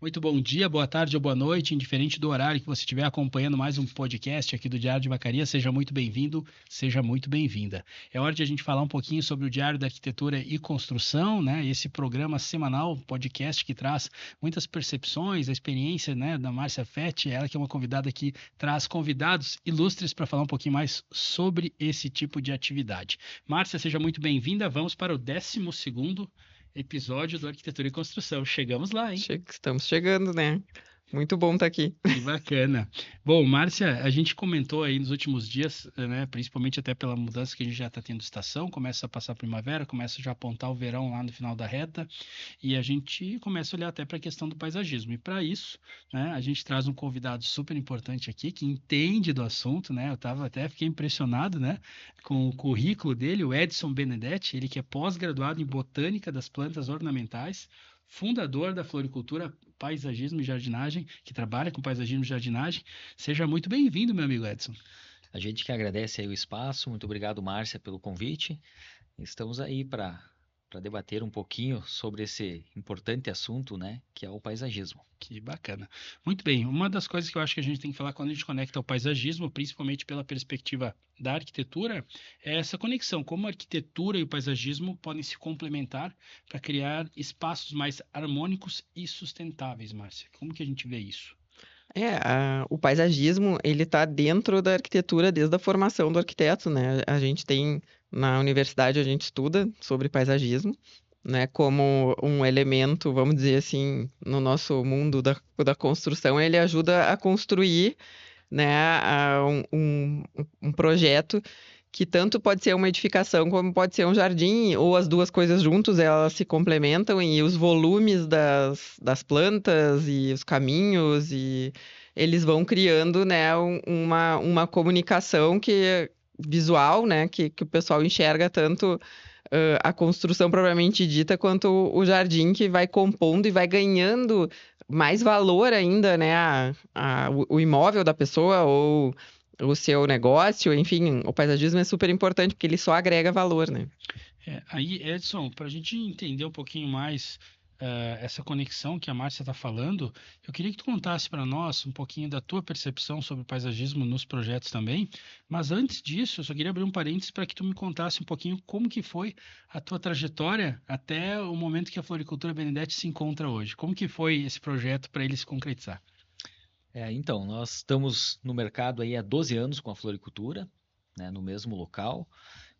Muito bom dia, boa tarde ou boa noite, indiferente do horário que você estiver acompanhando mais um podcast aqui do Diário de Vacaria, seja muito bem-vindo, seja muito bem-vinda. É hora de a gente falar um pouquinho sobre o Diário da Arquitetura e Construção, né? Esse programa semanal, podcast que traz muitas percepções, a experiência, né, da Márcia Fetti, ela que é uma convidada que traz convidados ilustres para falar um pouquinho mais sobre esse tipo de atividade. Márcia, seja muito bem-vinda. Vamos para o 12º episódio do Arquitetura e Construção. Chegamos lá, hein? Estamos chegando, né? Muito bom estar aqui. Que bacana. Bom, Márcia, a gente comentou aí nos últimos dias, né, principalmente até pela mudança que a gente já está tendo de estação, começa a passar a primavera, começa já a apontar o verão lá no final da reta, e a gente começa a olhar até para a questão do paisagismo. E para isso, né, a gente traz um convidado super importante aqui, que entende do assunto, né? Fiquei impressionado, né, com o currículo dele, o Edson Benedetti, ele que é pós-graduado em Botânica das Plantas Ornamentais, fundador da Floricultura Paisagismo e Jardinagem, que trabalha com paisagismo e jardinagem. Seja muito bem-vindo, meu amigo Edson. A gente que agradece aí o espaço. Muito obrigado, Márcia, pelo convite. Estamos aí para debater um pouquinho sobre esse importante assunto, né, que é o paisagismo. Que bacana. Muito bem, uma das coisas que eu acho que a gente tem que falar quando a gente conecta ao paisagismo, principalmente pela perspectiva da arquitetura, é essa conexão, como a arquitetura e o paisagismo podem se complementar para criar espaços mais harmônicos e sustentáveis, Márcia. Como que a gente vê isso? O paisagismo, ele tá dentro da arquitetura desde a formação do arquiteto, né? A gente tem, na universidade, a gente estuda sobre paisagismo, né? Como um elemento, vamos dizer assim, no nosso mundo da construção, ele ajuda a construir, né, um projeto que tanto pode ser uma edificação como pode ser um jardim, ou as duas coisas juntos, elas se complementam e os volumes das plantas e os caminhos, e eles vão criando, né, uma comunicação visual, né, que o pessoal enxerga tanto a construção propriamente dita, quanto o jardim que vai compondo e vai ganhando mais valor ainda, né, o imóvel da pessoa ou o seu negócio, enfim, o paisagismo é super importante porque ele só agrega valor, né? Aí, Edson, para a gente entender um pouquinho mais essa conexão que a Márcia está falando, eu queria que tu contasse para nós um pouquinho da tua percepção sobre o paisagismo nos projetos também. Mas antes disso, eu só queria abrir um parênteses para que tu me contasse um pouquinho como que foi a tua trajetória até o momento que a Floricultura Benedetti se encontra hoje. Como que foi esse projeto para ele se concretizar? Então, nós estamos no mercado aí há 12 anos com a floricultura, né, no mesmo local,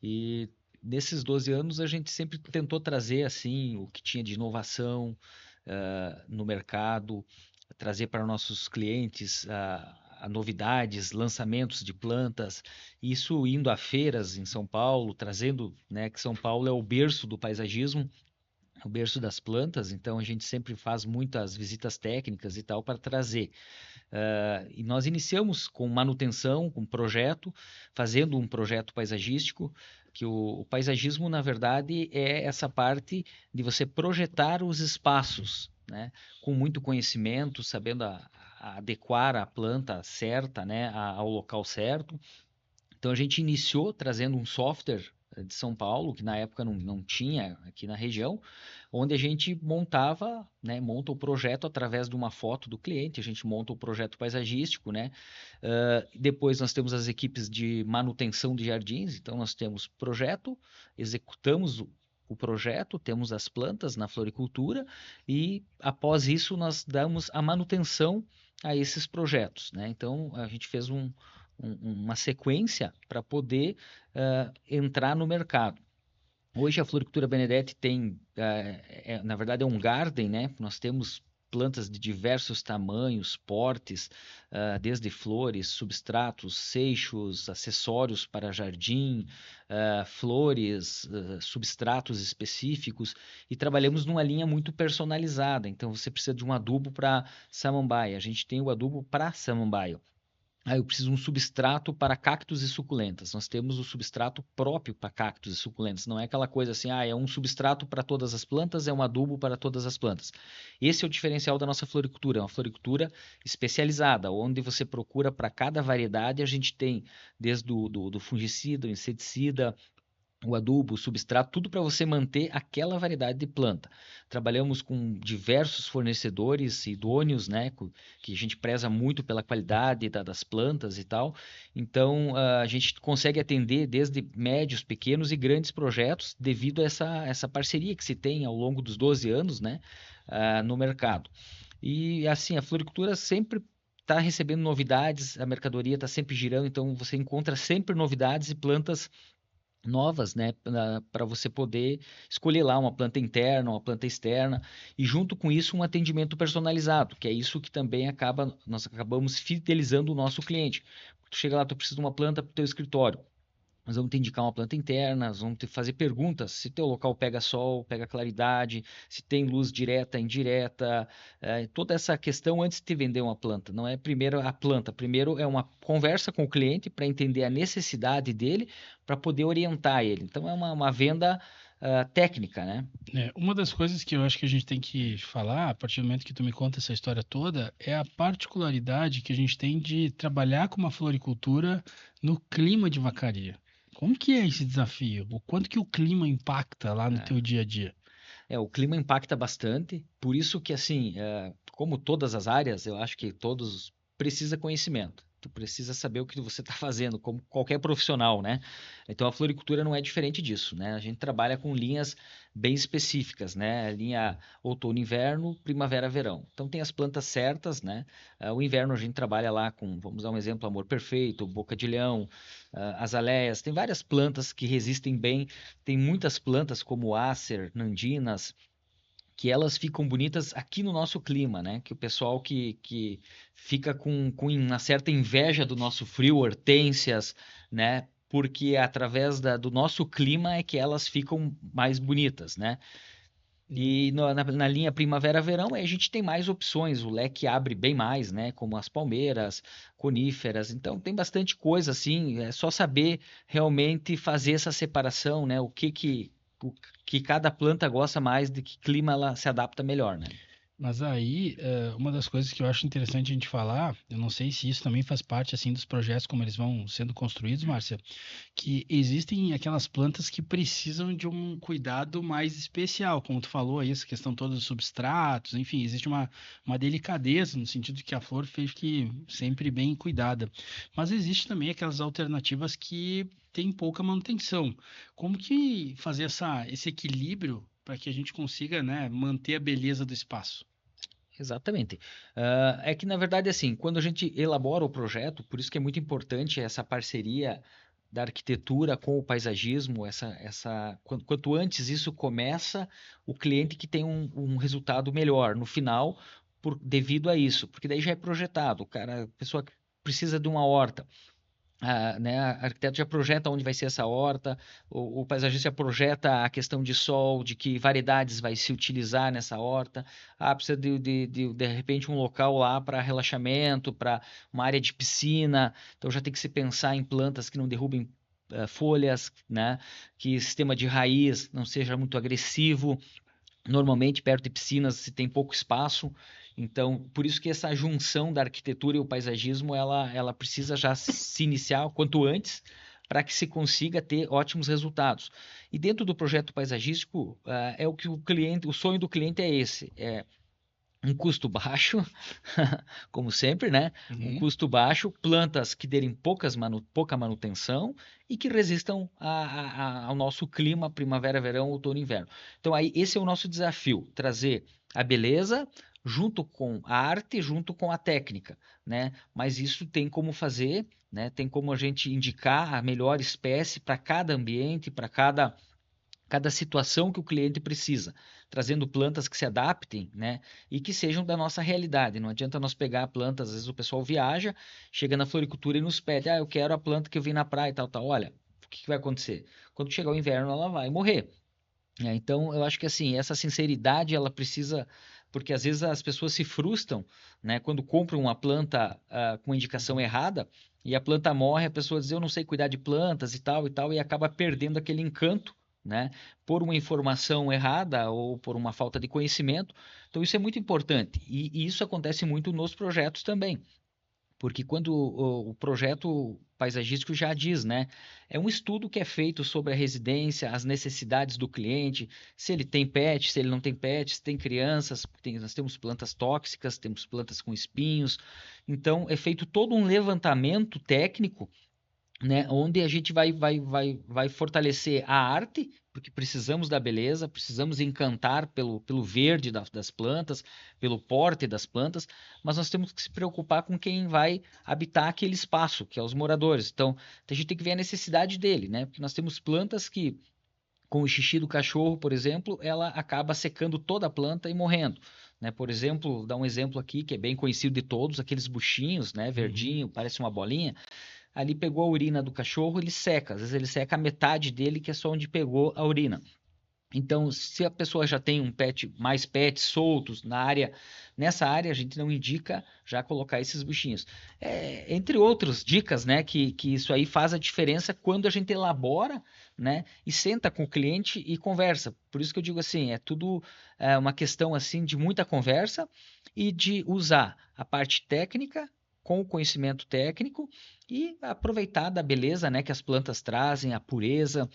e nesses 12 anos a gente sempre tentou trazer assim o que tinha de inovação no mercado, trazer para nossos clientes a novidades, lançamentos de plantas, isso indo a feiras em São Paulo, trazendo, né, que São Paulo é o berço do paisagismo, o berço das plantas, então a gente sempre faz muitas visitas técnicas e tal para trazer. E nós iniciamos com manutenção, com projeto, fazendo um projeto paisagístico, que o paisagismo, na verdade, é essa parte de você projetar os espaços, né, com muito conhecimento, sabendo adequar a planta certa, né, ao local certo. Então a gente iniciou trazendo um software de São Paulo, que na época não tinha aqui na região, onde a gente montava, né, monta o projeto através de uma foto do cliente, a gente monta o projeto paisagístico, né? Depois nós temos as equipes de manutenção de jardins, então nós temos projeto, executamos o projeto, temos as plantas na floricultura e após isso nós damos a manutenção a esses projetos, né? Então a gente fez uma sequência para poder entrar no mercado. Hoje a Floricultura Benedetti tem, na verdade é um garden, né? Nós temos plantas de diversos tamanhos, portes, desde flores, substratos, seixos, acessórios para jardim, flores, substratos específicos, e trabalhamos numa linha muito personalizada. Então você precisa de um adubo para samambaia. A gente tem o adubo para samambaia. Eu preciso de um substrato para cactos e suculentas. Nós temos o substrato próprio para cactos e suculentas. Não é aquela coisa assim, é um substrato para todas as plantas, é um adubo para todas as plantas. Esse é o diferencial da nossa floricultura. É uma floricultura especializada, onde você procura para cada variedade. A gente tem desde do fungicida, o inseticida, o adubo, o substrato, tudo para você manter aquela variedade de planta. Trabalhamos com diversos fornecedores idôneos, né, que a gente preza muito pela qualidade das plantas e tal. Então, a gente consegue atender desde médios, pequenos e grandes projetos devido a essa parceria que se tem ao longo dos 12 anos, né, no mercado. E assim, a floricultura sempre está recebendo novidades, a mercadoria está sempre girando, então você encontra sempre novidades e plantas novas, né, para você poder escolher lá uma planta interna, uma planta externa, e junto com isso um atendimento personalizado, que é isso que também nós acabamos fidelizando o nosso cliente. Tu chega lá, tu precisa de uma planta para o teu escritório. Nós vamos te indicar uma planta interna, nós vamos te fazer perguntas se teu local pega sol, pega claridade, se tem luz direta, indireta, toda essa questão antes de te vender uma planta. Não é primeiro a planta, primeiro é uma conversa com o cliente para entender a necessidade dele, para poder orientar ele. Então é uma venda técnica, né? Uma das coisas que eu acho que a gente tem que falar, a partir do momento que tu me conta essa história toda, é a particularidade que a gente tem de trabalhar com uma floricultura no clima de Vacaria. Como que é esse desafio? O quanto que o clima impacta lá no teu dia a dia? O clima impacta bastante, por isso que, assim, como todas as áreas, eu acho que todos precisa conhecimento. Tu precisa saber o que você está fazendo, como qualquer profissional, né? Então a floricultura não é diferente disso, né? A gente trabalha com linhas bem específicas, né? Linha outono, inverno, primavera, verão. Então tem as plantas certas, né? O inverno a gente trabalha lá com, vamos dar um exemplo, amor perfeito, boca de leão, azaleias. Tem várias plantas que resistem bem. Tem muitas plantas como acer, nandinas, que elas ficam bonitas aqui no nosso clima, né? Que o pessoal que fica com uma certa inveja do nosso frio, hortênsias, né? Porque através do nosso clima é que elas ficam mais bonitas, né? E na linha primavera-verão a gente tem mais opções, o leque abre bem mais, né? Como as palmeiras, coníferas, então tem bastante coisa assim, é só saber realmente fazer essa separação, né? O que cada planta gosta mais, de que clima ela se adapta melhor, né? Mas aí, uma das coisas que eu acho interessante a gente falar, eu não sei se isso também faz parte assim dos projetos como eles vão sendo construídos, Márcia, que existem aquelas plantas que precisam de um cuidado mais especial, como tu falou aí, essa questão toda dos substratos, enfim, existe uma delicadeza no sentido de que a flor fique sempre bem cuidada. Mas existe também aquelas alternativas que têm pouca manutenção. Como que fazer esse equilíbrio para que a gente consiga, né, manter a beleza do espaço? Exatamente. É que, na verdade, assim, quando a gente elabora o projeto, por isso que é muito importante essa parceria da arquitetura com o paisagismo, quanto antes isso começa, o cliente que tem um resultado melhor no final, devido a isso, porque daí já é projetado, a pessoa que precisa de uma horta, né, a arquiteto já projeta onde vai ser essa horta, o paisagista já projeta a questão de sol, de que variedades vai se utilizar nessa horta. Precisa de repente um local lá para relaxamento, para uma área de piscina, então já tem que se pensar em plantas que não derrubem folhas, né, que o sistema de raiz não seja muito agressivo. Normalmente, perto de piscinas, se tem pouco espaço, então, por isso que essa junção da arquitetura e o paisagismo, ela precisa já se iniciar quanto antes, para que se consiga ter ótimos resultados. E dentro do projeto paisagístico, é o que o sonho do cliente é esse, um custo baixo, como sempre, né? Um Uhum. custo baixo, plantas que derem pouca manutenção e que resistam ao nosso clima, primavera, verão, outono e inverno. Então, aí, esse é o nosso desafio, trazer a beleza junto com a arte, junto com a técnica, né? Mas isso tem como fazer, né? Tem como a gente indicar a melhor espécie para cada ambiente, para cada situação que o cliente precisa, trazendo plantas que se adaptem, né, e que sejam da nossa realidade. Não adianta nós pegar plantas, às vezes o pessoal viaja, chega na floricultura e nos pede, eu quero a planta que eu vi na praia e tal, tal. Olha, o que vai acontecer? Quando chegar o inverno, ela vai morrer. Então, eu acho que assim, essa sinceridade, ela precisa, porque às vezes as pessoas se frustram, né, quando compram uma planta com indicação errada, e a planta morre, a pessoa diz, eu não sei cuidar de plantas e tal, e acaba perdendo aquele encanto, né, por uma informação errada ou por uma falta de conhecimento. Então, isso é muito importante, e isso acontece muito nos projetos também, porque quando o projeto paisagístico já diz, né? É um estudo que é feito sobre a residência, as necessidades do cliente, se ele tem pet, se ele não tem pet, se tem crianças, nós temos plantas tóxicas, temos plantas com espinhos. Então, é feito todo um levantamento técnico, né, onde a gente vai fortalecer a arte, porque precisamos da beleza, precisamos encantar pelo verde das plantas, pelo porte das plantas, mas nós temos que se preocupar com quem vai habitar aquele espaço, que é os moradores. Então, a gente tem que ver a necessidade dele, né? Porque nós temos plantas que, com o xixi do cachorro, por exemplo, ela acaba secando toda a planta e morrendo. Né? Por exemplo, dar um exemplo aqui que é bem conhecido de todos, aqueles buchinhos, né, verdinho, parece uma bolinha. Ali pegou a urina do cachorro, ele seca. Às vezes ele seca a metade dele, que é só onde pegou a urina. Então, se a pessoa já tem mais pets soltos nessa área a gente não indica já colocar esses bichinhos. Entre outras dicas, né, que isso aí faz a diferença quando a gente elabora, né, e senta com o cliente e conversa. Por isso que eu digo assim, é tudo uma questão assim de muita conversa e de usar a parte técnica com o conhecimento técnico e aproveitar da beleza, né, que as plantas trazem, a pureza.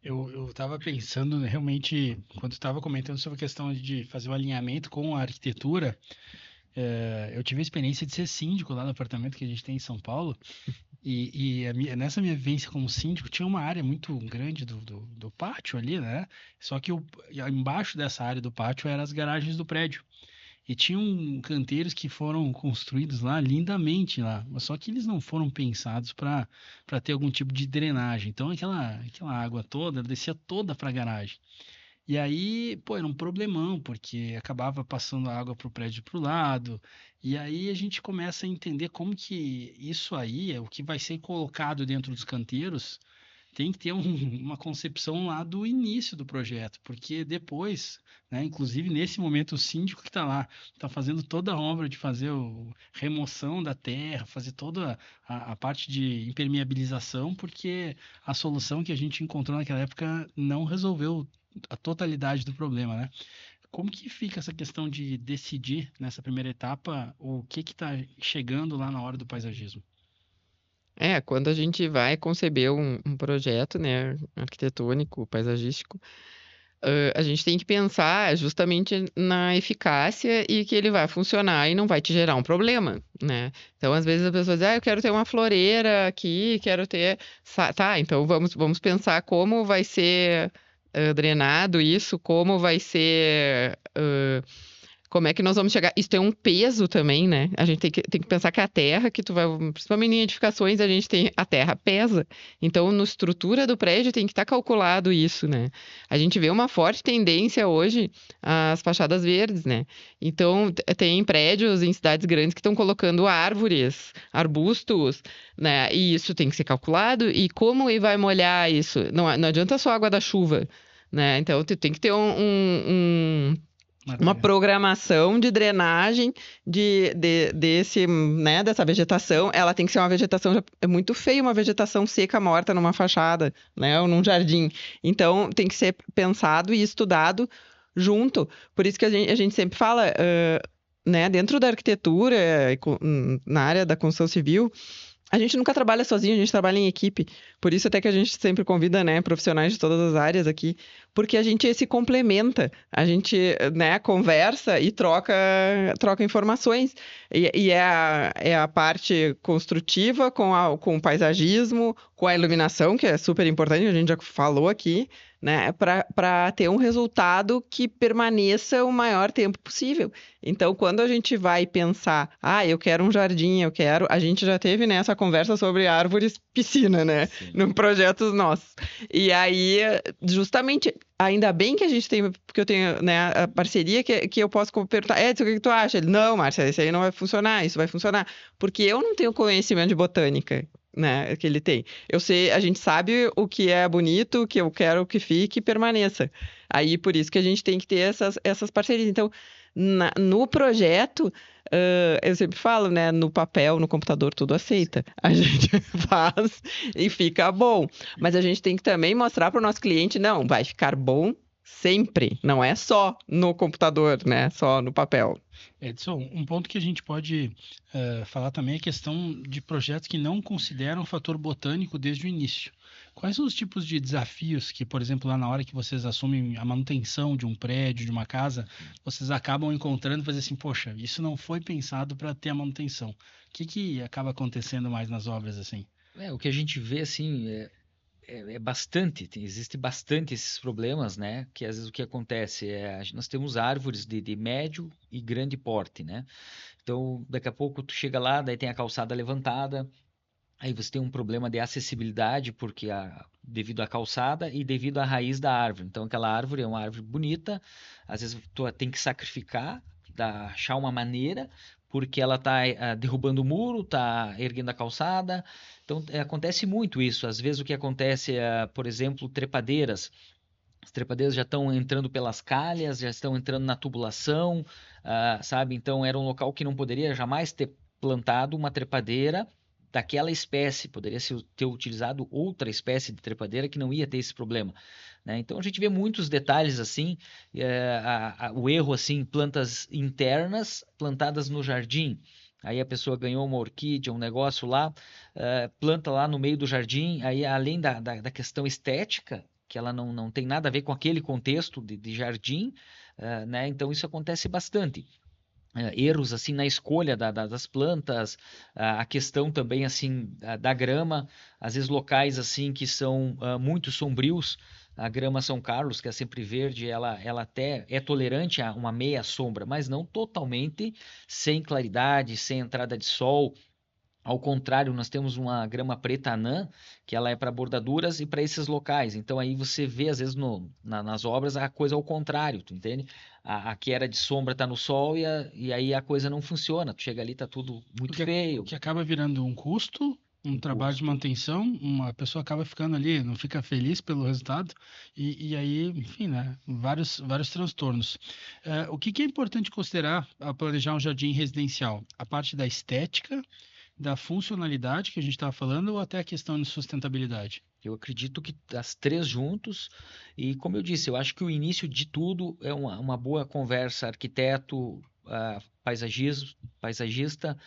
Eu estava pensando realmente, quando estava comentando sobre a questão de fazer o alinhamento com a arquitetura, eu tive a experiência de ser síndico lá no apartamento que a gente tem em São Paulo, e nessa minha vivência como síndico, tinha uma área muito grande do pátio ali, né? Só que embaixo dessa área do pátio eram as garagens do prédio. E tinham canteiros que foram construídos lá lindamente lá, mas só que eles não foram pensados para ter algum tipo de drenagem. Então aquela água toda ela descia toda para a garagem. E aí, pô, era um problemão, porque acabava passando a água para o prédio para o lado. E aí a gente começa a entender como que isso aí é o que vai ser colocado dentro dos canteiros. Tem que ter uma concepção lá do início do projeto, porque depois, né, inclusive nesse momento o síndico que está lá, está fazendo toda a obra de fazer remoção da terra, fazer toda a parte de impermeabilização, porque a solução que a gente encontrou naquela época não resolveu a totalidade do problema, né? Como que fica essa questão de decidir nessa primeira etapa o que está chegando lá na hora do paisagismo? Quando a gente vai conceber um projeto, né, arquitetônico, paisagístico, a gente tem que pensar justamente na eficácia e que ele vai funcionar e não vai te gerar um problema, né? Então, às vezes a pessoa diz, eu quero ter uma floreira aqui, quero ter... Tá, então vamos pensar como vai ser drenado isso, como vai ser... como é que nós vamos chegar? Isso tem um peso também, né? A gente tem que pensar que a terra, que tu vai, principalmente em edificações, a terra pesa. Então, na estrutura do prédio tem que estar calculado isso, né? A gente vê uma forte tendência hoje às fachadas verdes, né? Então, tem prédios em cidades grandes que estão colocando árvores, arbustos, né? E isso tem que ser calculado. E como vai molhar isso? Não adianta só a água da chuva, né? Então, tem que ter uma programação de drenagem dessa vegetação. Ela tem que ser uma vegetação, é muito feio uma vegetação seca, morta numa fachada, né, ou num jardim. Então, tem que ser pensado e estudado junto. Por isso que a gente sempre fala, né, dentro da arquitetura, na área da construção civil, a gente nunca trabalha sozinho, a gente trabalha em equipe. Por isso até que a gente sempre convida, né, profissionais de todas as áreas aqui, porque a gente se complementa, a gente, né, conversa e troca informações. E é a parte construtiva com o paisagismo, com a iluminação, que é super importante, a gente já falou aqui, né, para ter um resultado que permaneça o maior tempo possível. Então, quando a gente vai pensar, eu quero um jardim, a gente já teve nessa conversa sobre árvores piscina, né, no projetos nossos. E aí, justamente, ainda bem que a gente tem, porque eu tenho, né, a parceria que eu posso perguntar, Edson, o que tu acha? Ele, não, Márcia, isso aí não vai funcionar, isso vai funcionar. Porque eu não tenho conhecimento de botânica, né, que ele tem. Eu sei, a gente sabe o que é bonito, o que eu quero que fique e permaneça. Aí, por isso que a gente tem que ter essas parcerias. Então, no projeto, eu sempre falo, né, no papel, no computador, tudo aceita. A gente faz e fica bom. Mas a gente tem que também mostrar para o nosso cliente, não, vai ficar bom sempre, não é só no computador, né? Só no papel. Edson, um ponto que a gente pode falar também é a questão de projetos que não consideram o fator botânico desde o início. Quais são os tipos de desafios que, por exemplo, lá na hora que vocês assumem a manutenção de um prédio, de uma casa, vocês acabam encontrando e fazer assim, poxa, isso não foi pensado para ter a manutenção. O que acaba acontecendo mais nas obras assim? O que a gente vê, assim, bastante, existe bastante esses problemas, né? Que às vezes o que acontece nós temos árvores de médio e grande porte, né? Então, daqui a pouco tu chega lá, daí tem a calçada levantada, aí você tem um problema de acessibilidade, porque devido à calçada e devido à raiz da árvore. Então, aquela árvore é uma árvore bonita, às vezes tu tem que sacrificar, achar uma maneira, porque ela está derrubando o muro, está erguendo a calçada. Então, acontece muito isso. Às vezes o que acontece por exemplo, trepadeiras. As trepadeiras já estão entrando pelas calhas, já estão entrando na tubulação, sabe? Então, era um local que não poderia jamais ter plantado uma trepadeira daquela espécie. Poderia ter utilizado outra espécie de trepadeira que não ia ter esse problema, né? Então, a gente vê muitos detalhes assim, o erro assim, plantas internas plantadas no jardim. Aí a pessoa ganhou uma orquídea, um negócio lá, planta lá no meio do jardim, aí além da questão estética, que ela não tem nada a ver com aquele contexto de jardim, né? Então isso acontece bastante. Erros assim na escolha das plantas, a questão também assim da grama, às vezes locais assim que são muito sombrios. A grama São Carlos, que é sempre verde, ela até é tolerante a uma meia sombra, mas não totalmente sem claridade, sem entrada de sol. Ao contrário, nós temos uma grama preta anã, que ela é para bordaduras e para esses locais. Então aí você vê, às vezes, nas obras, a coisa ao contrário, tu entende? A que era de sombra está no sol e aí a coisa não funciona. Tu chega ali, tá tudo muito O feio. que acaba virando um custo, um trabalho de manutenção, uma pessoa acaba ficando ali, não fica feliz pelo resultado, e aí, enfim, né, vários transtornos. O que é importante considerar ao planejar um jardim residencial? A parte da estética, da funcionalidade que a gente estava falando, ou até a questão de sustentabilidade? Eu acredito que as três juntos, e como eu disse, eu acho que o início de tudo é uma boa conversa arquiteto, paisagista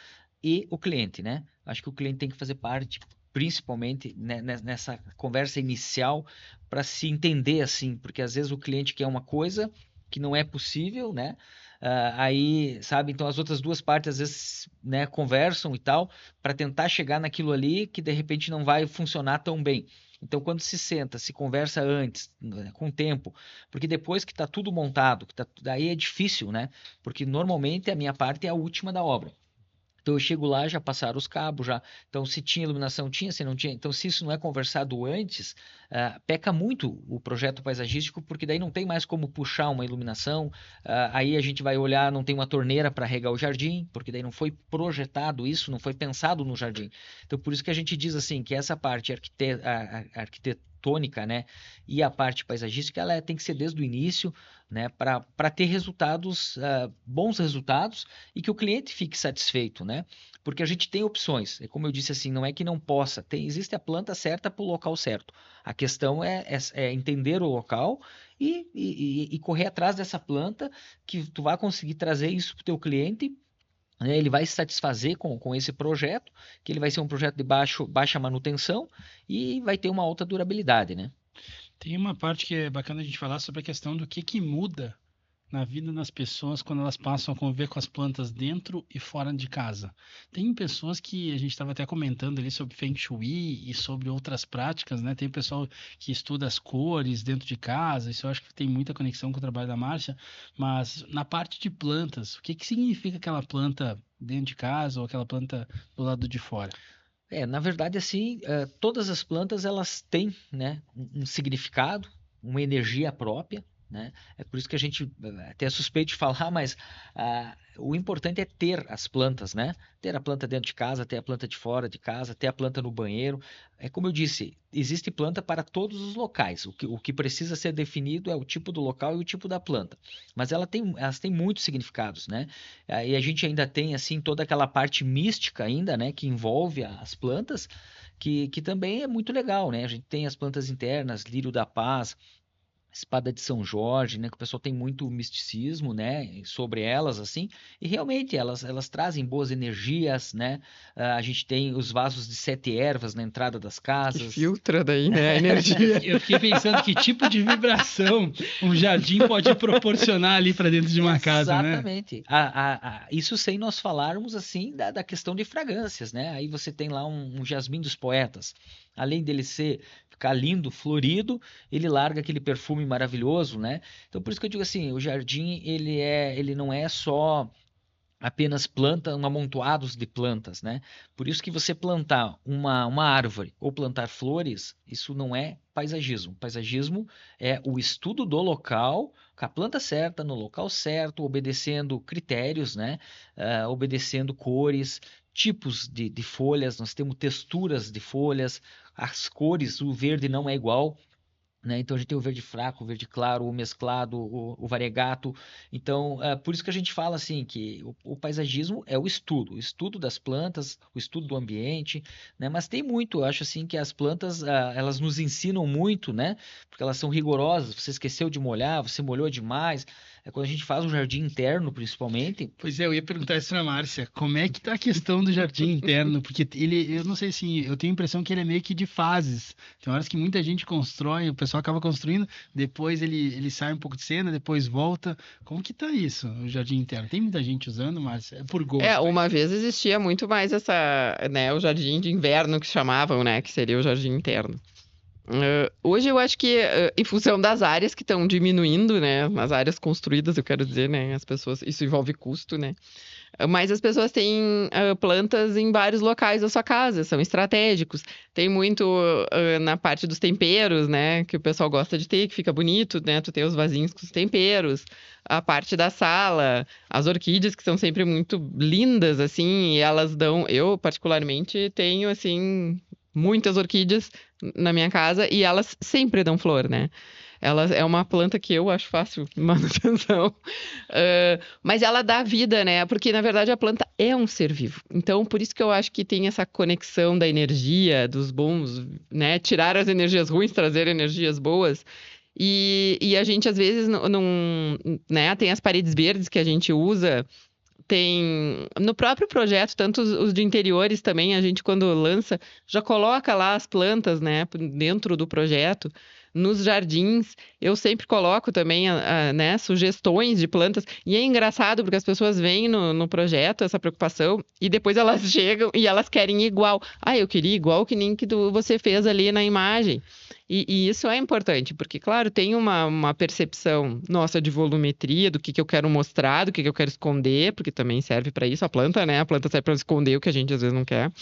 e o cliente, né? Acho que o cliente tem que fazer parte, principalmente nessa conversa inicial, para se entender assim, porque às vezes o cliente quer uma coisa que não é possível, né? Aí, sabe, então as outras duas partes às vezes, né, conversam e tal, para tentar chegar naquilo ali que de repente não vai funcionar tão bem. Então, quando se senta, se conversa antes, né, com o tempo, porque depois que está tudo montado, daí é difícil, né? Porque normalmente a minha parte é a última da obra. Então eu chego lá, já passaram os cabos, já. Então, se tinha iluminação, tinha, se não tinha. Então, se isso não é conversado antes, peca muito o projeto paisagístico, porque daí não tem mais como puxar uma iluminação. Aí a gente vai olhar, não tem uma torneira para regar o jardim, porque daí não foi projetado isso, não foi pensado no jardim. Então, por isso que a gente diz assim, que essa parte arquitetônica, né, e a parte paisagística, ela tem que ser desde o início, né, para ter resultados, bons resultados e que o cliente fique satisfeito, né? Porque a gente tem opções. É como eu disse assim, não é que não possa. Existe a planta certa para o local certo. A questão é entender o local e correr atrás dessa planta que tu vai conseguir trazer isso para o teu cliente, né? Ele vai se satisfazer com esse projeto, que ele vai ser um projeto de baixa manutenção e vai ter uma alta durabilidade, né? Tem uma parte que é bacana a gente falar sobre a questão do que muda na vida das pessoas quando elas passam a conviver com as plantas dentro e fora de casa. Tem pessoas que a gente estava até comentando ali sobre Feng Shui e sobre outras práticas, né? Tem pessoal que estuda as cores dentro de casa, isso eu acho que tem muita conexão com o trabalho da Márcia, mas na parte de plantas, o que significa aquela planta dentro de casa ou aquela planta do lado de fora? Na verdade, assim, todas as plantas elas têm, né, um significado, uma energia própria, né? É por isso que a gente até é suspeito de falar, mas o importante é ter as plantas, né? Ter a planta dentro de casa, ter a planta de fora de casa, ter a planta no banheiro. É como eu disse, existe planta para todos os locais. O que precisa ser definido é o tipo do local e o tipo da planta. Mas elas têm muitos significados, né? E a gente ainda tem assim toda aquela parte mística ainda, né, que envolve as plantas, que também é muito legal, né? A gente tem as plantas internas, lírio da paz, espada de São Jorge, né, que o pessoal tem muito misticismo, né, sobre elas, assim, e realmente elas trazem boas energias, né, a gente tem os vasos de 7 ervas na entrada das Que casas. filtra daí, né, a energia. Eu fiquei pensando que tipo de vibração um jardim pode proporcionar ali para dentro de uma casa, né? Exatamente. Isso sem nós falarmos, assim, da questão de fragrâncias, né, aí você tem lá um jasmim dos poetas, além dele ficar lindo, florido, ele larga aquele perfume maravilhoso, né? Então por isso que eu digo assim, o jardim ele não é só apenas amontoados de plantas, né? Por isso que você plantar uma árvore ou plantar flores, isso não é paisagismo. Paisagismo é o estudo do local, com a planta certa, no local certo, obedecendo critérios, né? Obedecendo cores, tipos de folhas, nós temos texturas de folhas, as cores, o verde não é igual, né? Então a gente tem o verde fraco, o verde claro, o mesclado, o variegato. Então, por isso que a gente fala assim que o paisagismo é o estudo das plantas, o estudo do ambiente, né? Mas tem muito, eu acho assim que as plantas, elas nos ensinam muito, né? Porque elas são rigorosas. Você esqueceu de molhar, você molhou demais. É quando a gente faz um jardim interno, principalmente. Pois é, eu ia perguntar isso pra Márcia. Como é que tá a questão do jardim interno? Porque ele, eu não sei se, eu tenho a impressão que ele é meio que de fases. Tem horas que muita gente constrói, o pessoal acaba construindo, depois ele sai um pouco de cena, depois volta. Como que tá isso, o jardim interno? Tem muita gente usando, Márcia? É por gosto. Uma vez existia muito mais né, o jardim de inverno que chamavam, né, que seria o jardim interno. Hoje eu acho que, em função das áreas que estão diminuindo, né, as áreas construídas, eu quero dizer, né, as pessoas, isso envolve custo, né, mas as pessoas têm plantas em vários locais da sua casa, são estratégicos. Tem muito na parte dos temperos, né, que o pessoal gosta de ter, que fica bonito, né, tu tem os vasinhos com os temperos. A parte da sala, as orquídeas que são sempre muito lindas, assim, e elas dão... Eu, particularmente, tenho, assim, muitas orquídeas na minha casa e elas sempre dão flor, né? Ela é uma planta que eu acho fácil de manutenção. Mas ela dá vida, né? Porque, na verdade, a planta é um ser vivo. Então, por isso que eu acho que tem essa conexão da energia, dos bons, né? Tirar as energias ruins, trazer energias boas. E a gente, às vezes, não, né? Tem as paredes verdes que a gente usa. Tem no próprio projeto, tanto os de interiores também, a gente quando lança, já coloca lá as plantas, né, dentro do projeto. Nos jardins, eu sempre coloco também, né, sugestões de plantas. E é engraçado, porque as pessoas veem no projeto essa preocupação e depois elas chegam e elas querem igual. Ah, eu queria igual que nem que você fez ali na imagem. E isso é importante, porque, claro, tem uma percepção nossa de volumetria, do que eu quero mostrar, do que eu quero esconder, porque também serve para isso a planta, né? A planta serve para esconder o que a gente às vezes não quer.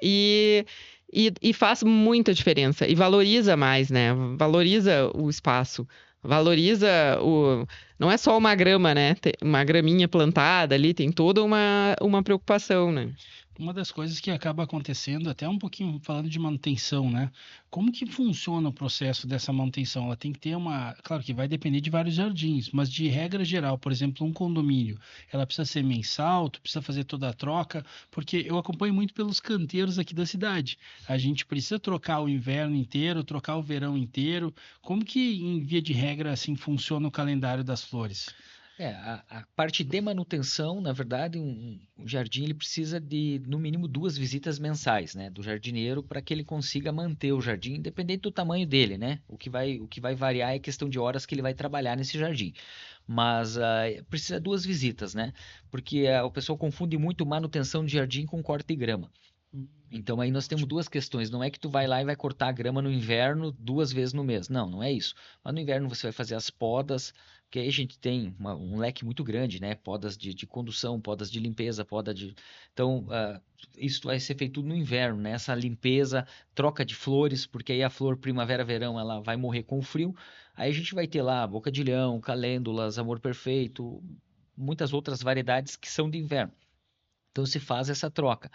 E, e faz muita diferença. E valoriza mais, né? Valoriza o espaço. Valoriza o. Não é só uma grama, né? Uma graminha plantada ali, tem toda uma preocupação, né? Uma das coisas que acaba acontecendo, até um pouquinho falando de manutenção, né? Como que funciona o processo dessa manutenção? Ela tem que ter uma. Claro que vai depender de vários jardins, mas de regra geral, por exemplo, um condomínio, ela precisa ser mensal, tu precisa fazer toda a troca, porque eu acompanho muito pelos canteiros aqui da cidade. A gente precisa trocar o inverno inteiro, trocar o verão inteiro. Como que, em via de regra, assim, funciona o calendário das flores? A parte de manutenção, na verdade, um jardim ele precisa de no mínimo 2 visitas mensais, né, do jardineiro para que ele consiga manter o jardim, independente do tamanho dele, né? O que vai variar é a questão de horas que ele vai trabalhar nesse jardim. Mas precisa 2 visitas, né? Porque o pessoal confunde muito manutenção de jardim com corte de grama. Então aí nós temos duas questões. Não é que tu vai lá e vai cortar a grama no inverno 2 vezes no mês. Não, não é isso. Mas no inverno você vai fazer as podas, que aí a gente tem um leque muito grande, né? Podas de condução, podas de limpeza, poda de. Então, isso vai ser feito tudo no inverno, né? Essa limpeza, troca de flores, porque aí a flor primavera-verão ela vai morrer com o frio. Aí a gente vai ter lá boca de leão, calêndulas, amor perfeito, muitas outras variedades que são de inverno. Então se faz essa troca.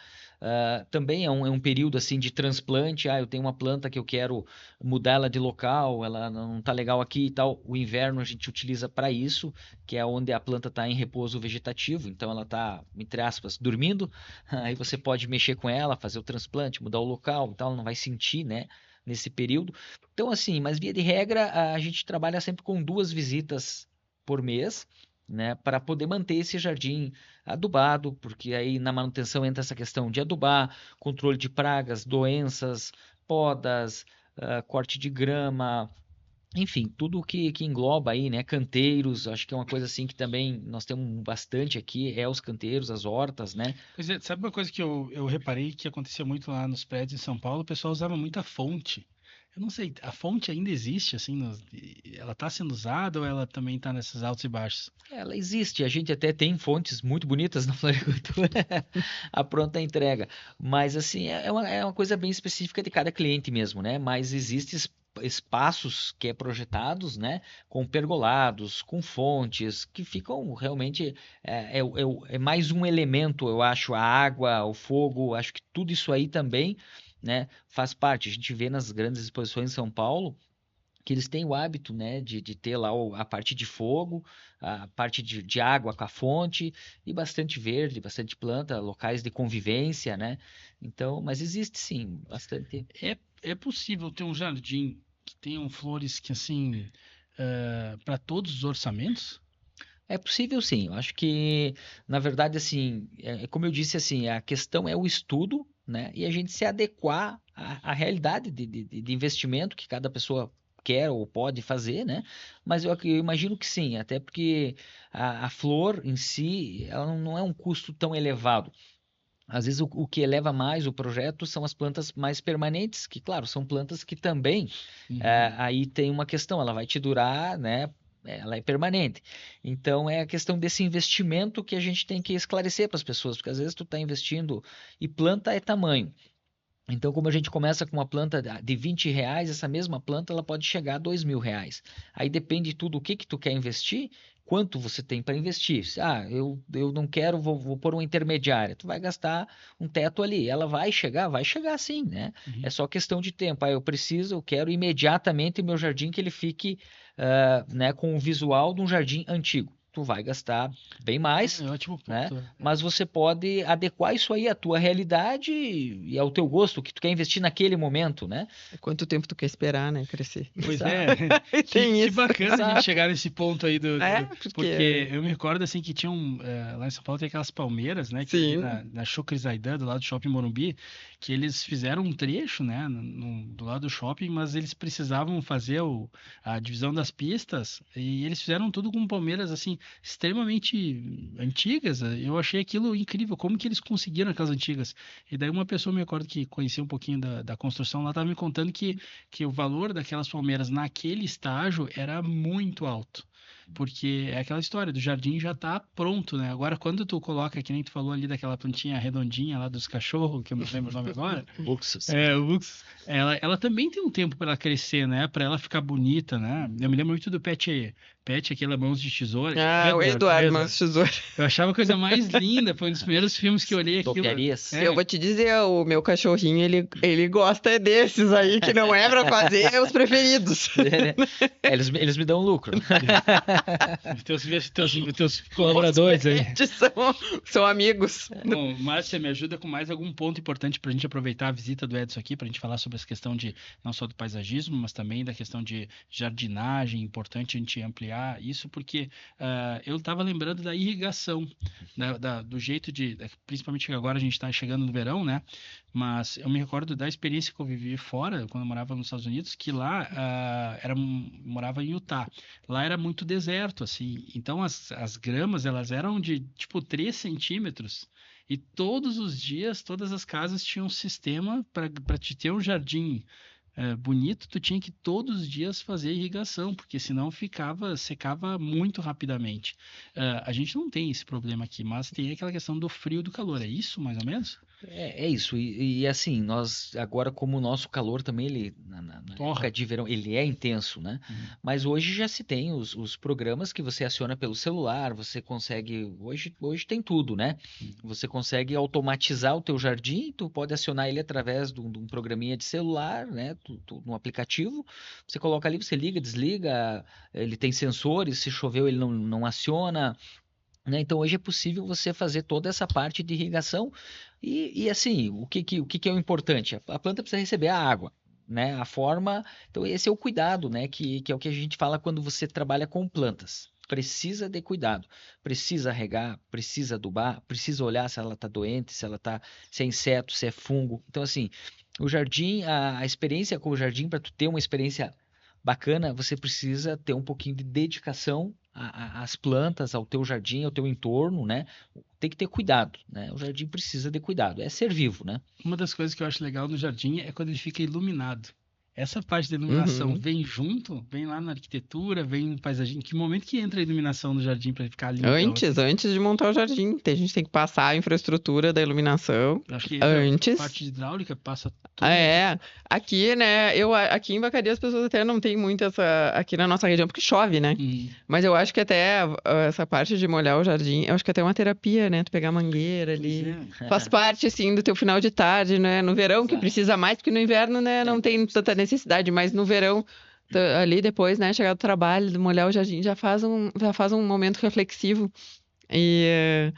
Também é um período assim de transplante. Eu tenho uma planta que eu quero mudar ela de local, ela não está legal aqui e tal. O inverno a gente utiliza para isso, que é onde a planta está em repouso vegetativo. Então ela está, entre aspas, dormindo. Aí você pode mexer com ela, fazer o transplante, mudar o local e tal, ela não vai sentir, né? nesse período. Então, assim, mas via de regra, a gente trabalha sempre com 2 visitas por mês, né, para poder manter esse jardim adubado, porque aí na manutenção entra essa questão de adubar, controle de pragas, doenças, podas, corte de grama, enfim, tudo que engloba aí, né, canteiros, acho que é uma coisa assim que também nós temos bastante aqui, os canteiros, as hortas, né? Pois é, sabe uma coisa que eu reparei que acontecia muito lá nos prédios em São Paulo? O pessoal usava muita fonte. Eu não sei, a fonte ainda existe, assim, ela está sendo usada ou ela também está nesses altos e baixos? Ela existe, a gente até tem fontes muito bonitas na floricultura, a pronta entrega, mas assim, é uma coisa bem específica de cada cliente mesmo, né? Mas existem espaços que é projetados, né, com pergolados, com fontes, que ficam realmente, é mais um elemento, eu acho, a água, o fogo, acho que tudo isso aí também, né, faz parte. A gente vê nas grandes exposições em São Paulo, que eles têm o hábito, né, de ter lá a parte de fogo, a parte de água com a fonte, e bastante verde, bastante planta, locais de convivência, né? Então, mas existe sim, bastante. É possível ter um jardim que tenham flores que, assim, para todos os orçamentos? É possível sim, eu acho que, na verdade, assim, como eu disse, assim, a questão é o estudo, né, e a gente se adequar à realidade de investimento que cada pessoa quer ou pode fazer, né, mas eu imagino que sim, até porque a flor em si, ela não é um custo tão elevado. Às vezes o que eleva mais o projeto são as plantas mais permanentes, que, claro, são plantas que também Uhum. aí tem uma questão, ela vai te durar, né? Ela é permanente. Então é a questão desse investimento que a gente tem que esclarecer para as pessoas, porque às vezes tu está investindo e planta é tamanho. Então, como a gente começa com uma planta de R$ 20, essa mesma planta ela pode chegar a R$ 2.000. Aí depende de tudo o que tu quer investir, quanto você tem para investir. Eu não quero, vou pôr uma intermediária. Tu vai gastar um teto ali. Ela vai chegar sim, né? É Uhum. só questão de tempo. Eu quero imediatamente meu jardim que ele fique, né, com o visual de um jardim antigo. Tu vai gastar bem mais, É ótimo né? ponto. Mas você pode adequar isso aí à tua realidade e ao teu gosto, o que tu quer investir naquele momento, né? Quanto tempo tu quer esperar, né, crescer? Pois Exato, é, Tem que isso. bacana a gente exato. chegar nesse ponto aí É, porque porque... eu me recordo assim que tinham, lá em São Paulo tem aquelas palmeiras, né, que ali Sim. na Chocrizaidan, do lado do Shopping Morumbi, que eles fizeram um trecho, né, do lado do shopping, mas eles precisavam fazer a divisão das pistas e eles fizeram tudo com palmeiras, assim, extremamente antigas. Eu achei aquilo incrível, como que eles conseguiram aquelas antigas. E daí uma pessoa, me recordo que conhecia um pouquinho da construção, lá estava me contando que o valor daquelas palmeiras naquele estágio era muito alto. Porque é aquela história do jardim já tá pronto, né? Agora, quando tu coloca, que nem tu falou ali daquela plantinha redondinha lá dos cachorros, que eu não lembro o nome agora, Luxus. o Ux, ela também tem um tempo para ela crescer, né? Para ela ficar bonita, né? Eu me lembro muito do Pet, aquela Mãos de Tesoura. Ah, o Edward, Eduardo Edward. Mãos Tesoura. Eu achava a coisa mais linda, foi um dos primeiros filmes que eu olhei aquilo. Topiarias. Eu vou te dizer, o meu cachorrinho, ele gosta desses aí, que não é pra fazer, é os preferidos. Eles me dão lucro. Teus colaboradores aí. Eles são amigos. Bom, Márcia, me ajuda com mais algum ponto importante para a gente aproveitar a visita do Edson aqui, para a gente falar sobre essa questão de não só do paisagismo, mas também da questão de jardinagem. Importante a gente ampliar isso, porque eu estava lembrando da irrigação, do jeito principalmente que agora a gente está chegando no verão, né? Mas eu me recordo da experiência que eu vivi fora, quando eu morava nos Estados Unidos, que lá morava em Utah. Lá era muito deserto, assim. Então as gramas, elas eram de tipo 3 centímetros. E todos os dias, todas as casas tinham um sistema para te ter um jardim bonito, tu tinha que todos os dias fazer irrigação, porque senão secava muito rapidamente. A gente não tem esse problema aqui, mas tem aquela questão do frio e do calor. É isso, mais ou menos? É isso, e assim, nós agora como o nosso calor também, ele na Torra. época de verão, ele é intenso, né? Uhum. Mas hoje já se tem os programas que você aciona pelo celular, você consegue, hoje tem tudo, né? Você consegue automatizar o teu jardim, tu pode acionar ele através de um programinha de celular, né? No aplicativo, você coloca ali, você liga, desliga, ele tem sensores, se choveu ele não aciona, né? Então hoje é possível você fazer toda essa parte de irrigação e assim, o que é o importante? A planta precisa receber a água, né? A forma, então esse é o cuidado, né? Que é o que a gente fala quando você trabalha com plantas. Precisa de cuidado, precisa regar, precisa adubar, precisa olhar se ela está doente, se é inseto, se é fungo. Então, assim, o jardim, a experiência com o jardim, para tu ter uma experiência bacana, você precisa ter um pouquinho de dedicação às plantas, ao teu jardim, ao teu entorno, né? Tem que ter cuidado, né? O jardim precisa de cuidado, é ser vivo, né? Uma das coisas que eu acho legal no jardim é quando ele fica iluminado. Essa parte da iluminação Uhum. vem junto, vem lá na arquitetura, vem no paisagismo. Que momento que entra a iluminação no jardim para ele ficar lindão assim? Antes de montar o jardim, a gente tem que passar a infraestrutura da iluminação Eu acho que entra a antes. parte de hidráulica, passa Ah, tudo. é, aqui, né, aqui em Vacaria as pessoas até não tem muito aqui na nossa região, porque chove, né? Mas eu acho que até essa parte de molhar o jardim, eu acho que até é uma terapia, né? Tu pegar a mangueira ali. Pois é. Faz parte, assim, do teu final de tarde, né? No verão que Exato. precisa mais, porque no inverno, né, não tem tanta necessidade, mas no verão, ali depois, né, chegar do trabalho, de molhar o jardim, já faz um momento reflexivo. E,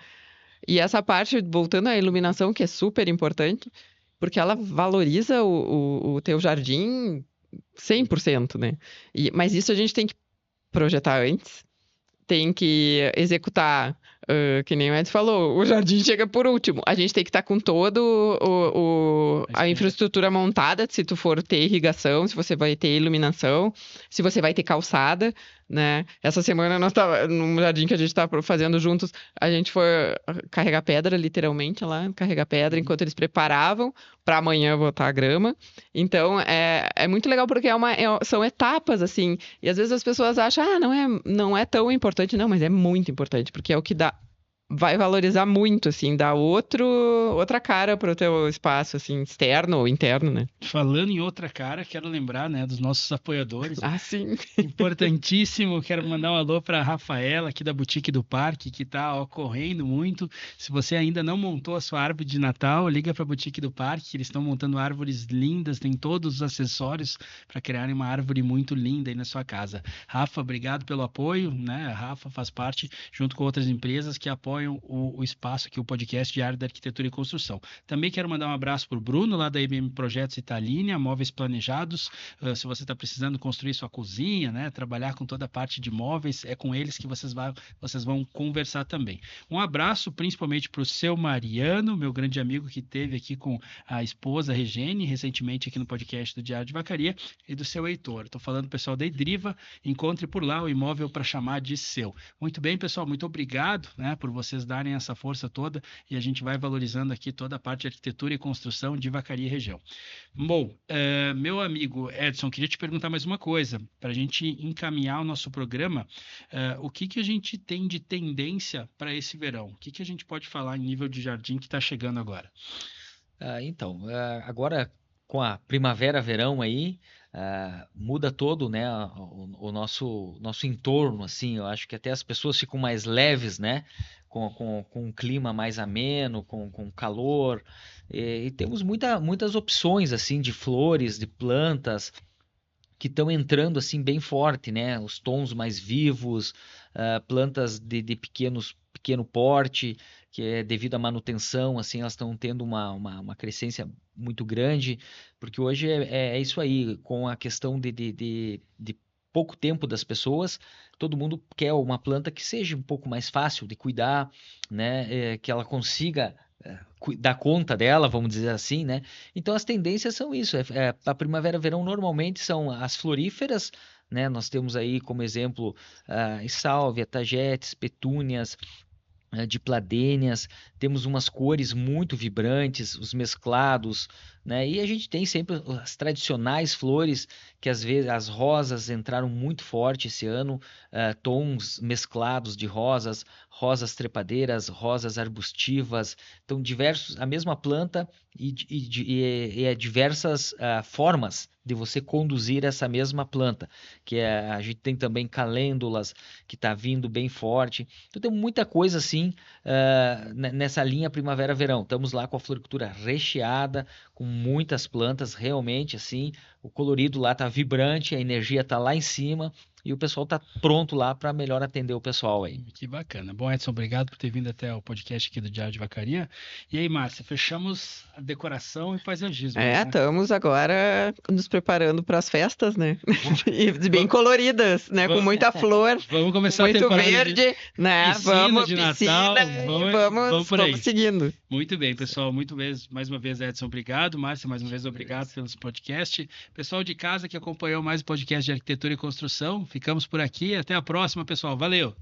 e essa parte, voltando à iluminação, que é super importante, porque ela valoriza o teu jardim 100%, né? Mas isso a gente tem que projetar antes, tem que executar, que nem o Ed falou, o jardim chega por último. A gente tem que estar com todo a infraestrutura montada, se tu for ter irrigação, se você vai ter iluminação, se você vai ter calçada, né? Essa semana nós tava num jardim que a gente tá fazendo juntos, a gente foi carregar pedra, literalmente, lá, carregar pedra enquanto eles preparavam para amanhã botar a grama. Então, é muito legal porque são etapas, assim, e às vezes as pessoas acham, não é tão importante, não, mas é muito importante, porque é o que vai valorizar muito, assim, dá outra cara pro teu espaço, assim, externo ou interno, né? Falando em outra cara, quero lembrar, né, dos nossos apoiadores. Ah, sim. Importantíssimo, quero mandar um alô para a Rafaela, aqui da Boutique do Parque, que está correndo muito. Se você ainda não montou a sua árvore de Natal, liga para a Boutique do Parque, eles estão montando árvores lindas, tem todos os acessórios para criarem uma árvore muito linda aí na sua casa. Rafa, obrigado pelo apoio, né? A Rafa faz parte, junto com outras empresas que apoiam o espaço aqui, o podcast Diário da Arquitetura e Construção. Também quero mandar um abraço para o Bruno, lá da IBM Projetos Italínia, Móveis Planejados. Se você está precisando construir sua cozinha, né, trabalhar com toda a parte de móveis, é com eles que vocês vão conversar também. Um abraço principalmente para o seu Mariano, meu grande amigo que esteve aqui com a esposa Regene, recentemente aqui no podcast do Diário de Vacaria, e do seu Heitor. Estou falando pessoal da Idriva, encontre por lá o imóvel para chamar de seu. Muito bem, pessoal, muito obrigado, né, por vocês darem essa força toda e a gente vai valorizando aqui toda a parte de arquitetura e construção de Vacaria e região. Bom, meu amigo Edson, queria te perguntar mais uma coisa, para a gente encaminhar o nosso programa, o que a gente tem de tendência para esse verão? O que a gente pode falar em nível de jardim que está chegando agora? Então, agora com a primavera, verão aí, muda todo, né, o nosso entorno, assim, eu acho que até as pessoas ficam mais leves, né, com um clima mais ameno, com calor, e temos muitas opções, assim, de flores, de plantas, que estão entrando assim bem forte, né? Os tons mais vivos, plantas de pequeno porte, que é devido à manutenção, assim, elas estão tendo uma crescência muito grande, porque hoje é isso aí, com a questão de pouco tempo das pessoas, todo mundo quer uma planta que seja um pouco mais fácil de cuidar, né? Que ela consiga dar conta dela, vamos dizer assim, né? Então as tendências são isso. A primavera, verão normalmente são as floríferas, né? Nós temos aí como exemplo sálvia, tagetes, petúnias, dipladêneas, temos umas cores muito vibrantes, os mesclados, né? E a gente tem sempre as tradicionais flores, que às vezes as rosas entraram muito forte esse ano, tons mesclados de rosas, rosas trepadeiras, rosas arbustivas, então diversos, a mesma planta e diversas formas de você conduzir essa mesma planta, que a gente tem também calêndulas, que está vindo bem forte, então tem muita coisa assim nessa linha primavera-verão. Estamos lá com a floricultura recheada, com muitas plantas, realmente assim, o colorido lá está vibrante, a energia está lá em cima, e o pessoal está pronto lá para melhor atender o pessoal aí. Que bacana. Bom, Edson, obrigado por ter vindo até o podcast aqui do Diário de Vacaria. E aí, Márcia, fechamos a decoração e paisagismo, né? Estamos agora nos preparando para as festas, né? E bem coloridas, né? Com muita flor, Vamos começar a muito temporada verde, né? piscina de Natal, vamos por aí. Vamos seguindo. Muito bem, pessoal. Mais uma vez, Edson, obrigado. Márcia, mais uma vez, obrigado pelo podcast. Pessoal de casa que acompanhou mais o podcast de Arquitetura e Construção, ficamos por aqui. Até a próxima, pessoal. Valeu!